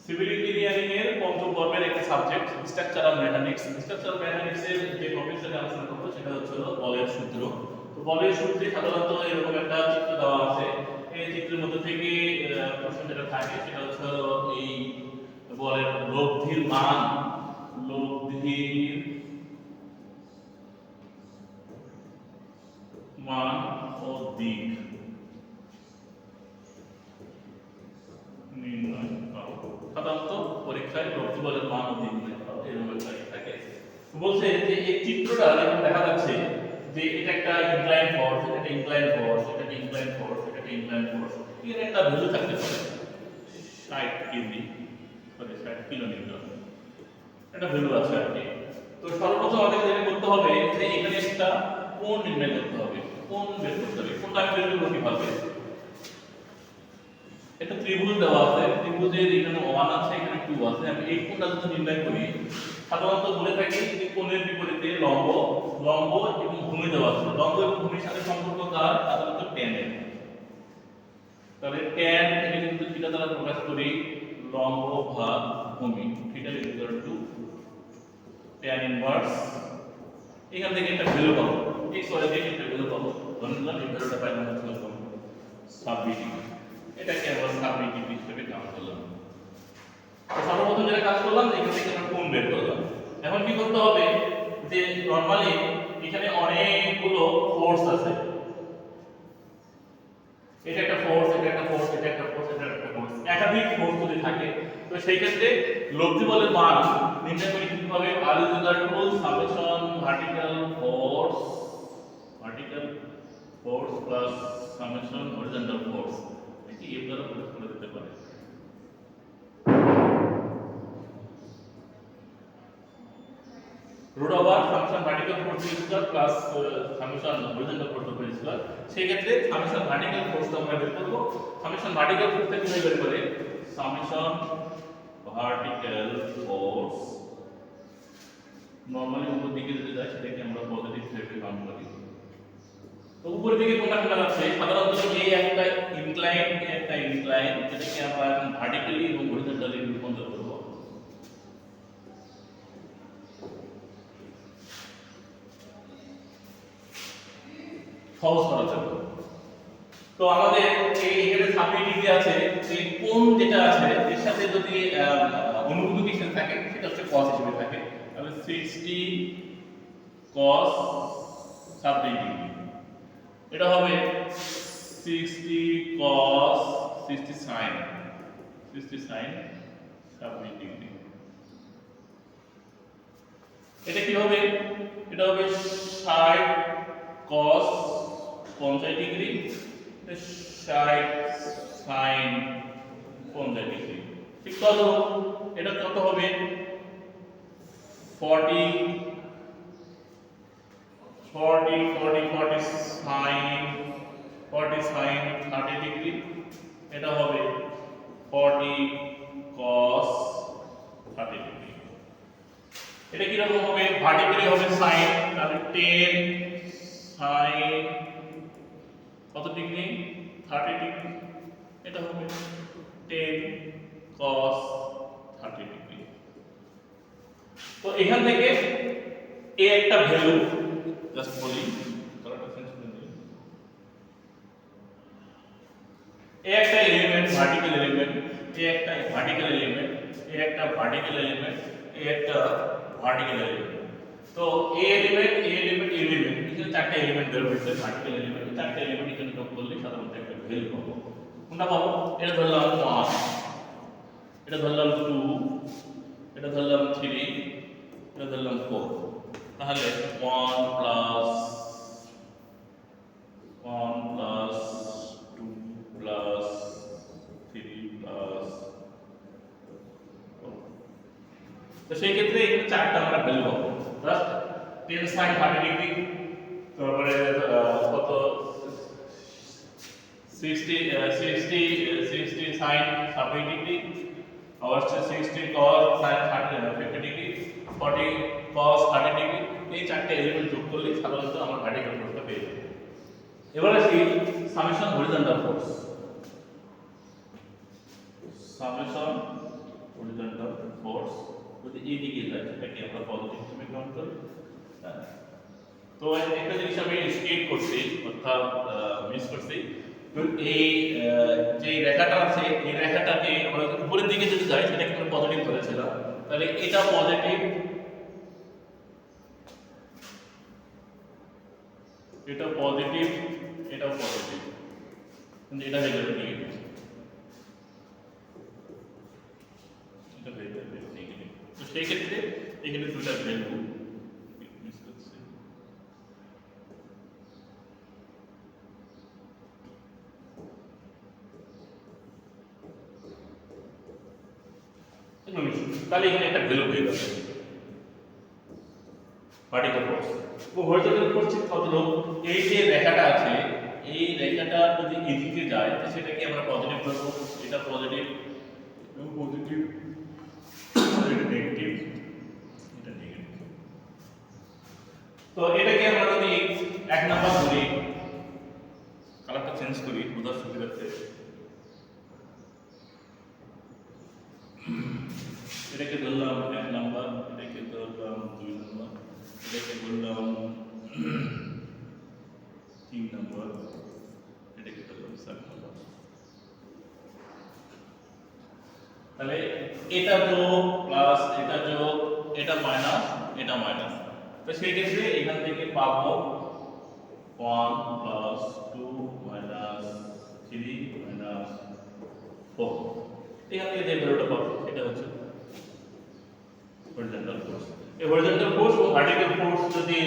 Civil engineering এর পঞ্চম পর্বের একটা subject structural mechanics. Structural mechanics এর যে টপিকটা আলোচনা করব সেটা হচ্ছে বলের সূত্র। তো বলের সূত্রে সাধারণত এরকম একটা চিত্র দেওয়া আছে। এই চিত্রের মধ্যে থেকে প্রশ্ন যেটা থাকে সেটা হচ্ছে এই বলের লব্ধির মান, লব্ধির মান ও দিক নির্ণয় করো। সাধারণত পরীক্ষায় লব্ধি বলের মান ও দিক নির্ণয় করো এরকম একটা থাকে। বলছে যে এই চিত্রটা যেমন দেখা যাচ্ছে যে এটা একটা ইনক্লাইন ফোর্স, এটা একটা ইনক্লাইন ফোর্স, এটা একটা ইনক্লাইন ফোর্স, এটা একটা ইনক্লাইন ফোর্স, এর একটা ভ্যালু থাকতে পারে 60 কেজি, সরি 60 কিলোমিটার, একটা ভ্যালু আছে আর কি। তো সর্বপ্রথম আমাদের যেটা করতে হবে যে এখানে একটা কোণ নির্ণয় করতে হবে, কোণ বের করতে হবে। কোণটা আমি বের করব কিভাবে? একটা ত্রিভুজ দেওয়া আছে, ত্রিভুজের এখানে 1 আছে, এখানে 2 আছে। আমি এই কোণটা যদি নির্ণয় করি, সাধারণত বলে থাকি যে কোণের বিপরীতে লম্ব, লম্ব এবং ভূমি দেওয়া আছে। লম্ব এবং ভূমির সাথে সম্পর্ক কার? সাধারণত tan এর। তাহলে tan এটা কিন্তু থিটা দ্বারা প্রকাশ করি, লম্ব ভাগ ভূমি, theta equal to tan inverse. এখান থেকে একটা ভ্যালু পাবো, x y থেকে একটা ভ্যালু পাবো। ধরে নিলাম এই ভ্যালুটা পাইলাম হচ্ছে 26 ডিগ্রি। এটাকে আমরা 26 ডিগ্রি হিসেবে কাউন্ট করলাম। তো সর্বপ্রথম যেটা কাজ করলাম এখান থেকে আমরা কোণ বের করলাম। এখন কি করতে হবে যে নরমালি এখানে অনেকগুলো ফোর্স আছে, এটা একটা ফোর্স, এটা একটা ফোর্স, এটা একটা ফোর্স, এটা একটা ফোর্স, একাধিক ফোর্স যদি থাকে তো সেই ক্ষেত্রে লব্ধি বলের মান নির্ণয় করি কিভাবে? r = summation vertical force plus summation horizontal force, এটি এর দ্বারা প্রকাশ করা যেতে পারে। Root over summation vertical force square plus summation horizontal force square. সেই ক্ষেত্রে সামেশন ভার্টিক্যাল ফোর্সটা আমরা বের করব। সামেশন ভার্টিক্যাল ফোর্সটা কিভাবে বের করে? সামেশন ভার্টিক্যাল ফোর্স নরমালি উপর দিকে যদি যায় সেটাকে আমরা পজিটিভ হিসেবে কাউন্ট করি। তো উপরের দিকে কোনটা কোনটা যাচ্ছে? সাধারণত এই একটা ইনক্লাইন, যেটাকে আমরা এখন ভার্টিক্যালি এবং হরিজন্টালি রূপান্তর করব। সহজ করার জন্য। তো আমাদের এই এখানে 26 ডিগ্রি আছে, এই কোণ যেটা আছে এর সাথে যদি অনুভূত ডিসটেন্স থাকে সেটা হচ্ছে cos হিসেবে থাকে। তাহলে 60 cos 26 ডিগ্রি, এটা হবে 60 cos 60 sin 26 ডিগ্রি। এটা কি হবে? এটা হবে 60 cos 50 ডিগ্রি, 60 sin 50 ডিগ্রি। ঠিক কত? এটা কত হবে? 40 sin 30 ডিগ্রি। এটা হবে 40 cos 30 ডিগ্রি। এটা কি রকম হবে? ভার্টিক্যালি হবে sin, তাহলে 10 sin কত ডিগ্রি? 30 ডিগ্রি। এটা হবে 10 cos 30 ডিগ্রি। তো এখান থেকে এই একটা ভ্যালু জাস্ট বলি, কালারটা চেঞ্জ করে দিই। এই একটা এলিমেন্ট, ভার্টিক্যাল এলিমেন্ট, এই একটা ভার্টিক্যাল এলিমেন্ট, এই একটা ভার্টিক্যাল এলিমেন্ট, এই একটা ভার্টিক্যাল এলিমেন্ট। তো এই এলিমেন্ট, এখানে চারটা এলিমেন্ট বের হয়েছে, ভার্টিক্যাল এলিমেন্ট, চারটা এলিমেন্ট এখানে যোগ করলে সাধারণত একটা ভ্যালু পাবো। কোনটা পাবো? এটা ধরলাম 1, এটা ধরলাম 2, এটা ধরলাম 3, এটা ধরলাম 4। তাহলে 1 প্লাস 2 প্লাস 3 প্লাস 4। তো সেই ক্ষেত্রে এখানে চারটা আমরা ভ্যালু পাবো। জাস্ট 10 sin 30 ডিগ্রি, তারপরে কত 60 sin 30 ডিগ্রি, আবার 60 cos sin 50 degree, 40 cos 30 degree. এই চারটি এলিমেন্ট যোগ করলে সাধারণত আমরা ভার্টিক্যাল ফোর্সটা পেয়ে যাবো। এবার আসি summation horizontal force. Summation horizontal force যদি এই দিকে যায় সেটাকে আমরা পজিটিভ হিসেবে গ্রহণ করি। হ্যাঁ। তো একটা জিনিস আমি স্কেট করছি অর্থাৎ মিস করছি। তো এই যে রেখাটা আছে এই রেখাটাকে আমরা উপরের দিকে যদি যাই সেটাকে আমরা পজিটিভ ধরেছিলাম, তাহলে এটা পজিটিভ, এটা পজিটিভ, এটাও পজিটিভ, কিন্তু এটা হয়ে যাবে নেগেটিভ। এটা হয়ে যাবে নেগেটিভ। তো সেই ক্ষেত্রে এখানে দুটো ভ্যালু মিস করছে। তাহলে এখানে একটা ভ্যালু হয়ে যাবে ভার্টিক্যাল ফোর্স। তো হরিজন্টাল ফোর্স কতটুকু? এই যে রেখাটা আছে এই রেখাটা যদি এদিকে যায় তো সেটাকে আমরা পজিটিভ ধরবো, এটা পজিটিভ এবং পজিটিভ, এটা নেগেটিভ, এটা নেগেটিভ। তো এটাকে আমরা যদি এক নাম্বার ধরি, কালারটা চেঞ্জ করি বোঝার সুবিধার্থে, এটাকে ধরলাম এক নাম্বার, এটাকে ধরলাম দুই নাম্বার, এটাকে ধরলাম তিন নাম্বার, এটাকে ধরলাম চার নাম্বার। তাহলে এটা যোগ প্লাস এটা যোগ, এটা মাইনাস, এটা মাইনাস। তো সেই ক্ষেত্রে এখান থেকে পাবো 1 প্লাস 2 মাইনাস 3 মাইনাস 4। এখান থেকে যে ভ্যালুটা পাবো এটা হচ্ছে হরিজন্টাল ফোর্স। এই হরিজন্টাল ফোর্স ও ভার্টিক্যাল ফোর্স যদি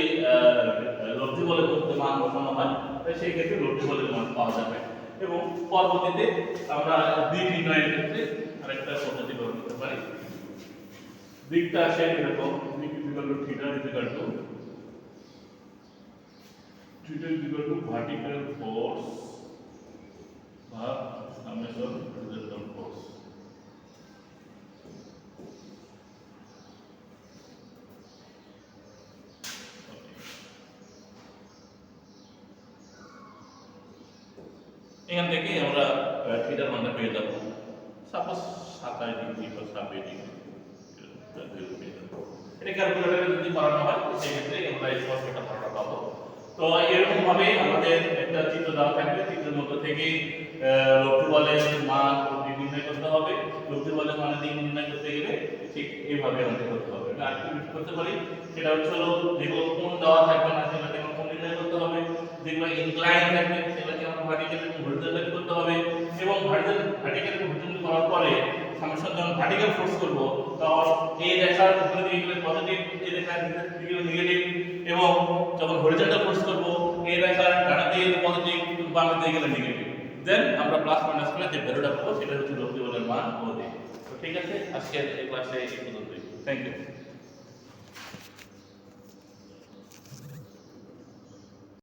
লব্ধি বলের মধ্যে মান বসানো হয় তাহলে সেই ক্ষেত্রে লব্ধি বলের মান পাওয়া যাবে। এবং পরবর্তীতে আমরা দিক নির্ণয়ের ক্ষেত্রে আরেকটা পদ্ধতি ব্যবহার করতে পারি। দিকটা আসে এরকম, দিক equal to theta equal to vertical force ভাগ সামেশন হরিজন্টাল ফোর্স। এখান থেকে আমরা থিটার মানটা পেয়ে যাব সাপোজ 27 ডিগ্রি বা 26 ডিগ্রি পেয়ে যাব। এটা ক্যালকুলেটরে যদি করানো হয় সেক্ষেত্রে আমরা এই স্পষ্টটা ধারণা পাবো। তো এরকম ভাবে আমাদের একটা চিত্র দেওয়া থাকবে, চিত্রের মধ্যে থেকে লব্ধি বলের মান ও দিক নির্ণয় করতে হবে। লব্ধি বলের মানে দিক নির্ণয় করতে গেলে ঠিক এইভাবে আমাদের করতে হবে। আমি আরেকটু কিছু করতে পারি, সেটা হচ্ছে যেগুলো কোণ দেওয়া থাকবে না সেগুলোকে আমরা কোণ নির্ণয় করতে হবে, যেগুলো ইনক্লাইন থাকবে সেগুলোকে আমরা ভার্টিক্যাল এবং হরিজন্টাল করতে হবে। এবং ভার্টিক্যাল এবং হরিজন্টাল করার পরে সামেশন যখন ভার্টিক্যাল ফোর্স করব তখন এই রেখার উপরে দিকে গেলে পজিটিভ, এই রেখার নিচের দিকে নেগেটিভ, এবং যখন হরিজন্টাল ফোর্স করব এই রেখার ডান দিকে পজিটিভ, বাম দিকে গেলে নেগেটিভ। দেন আমরা প্লাস মাইনাস করে যে ভ্যালুটা পাবো সেটা হচ্ছে লব্ধি বলের মান ও দিক। তো ঠিক আছে, আজকের এই ক্লাসে এই পর্যন্তই। Thank you.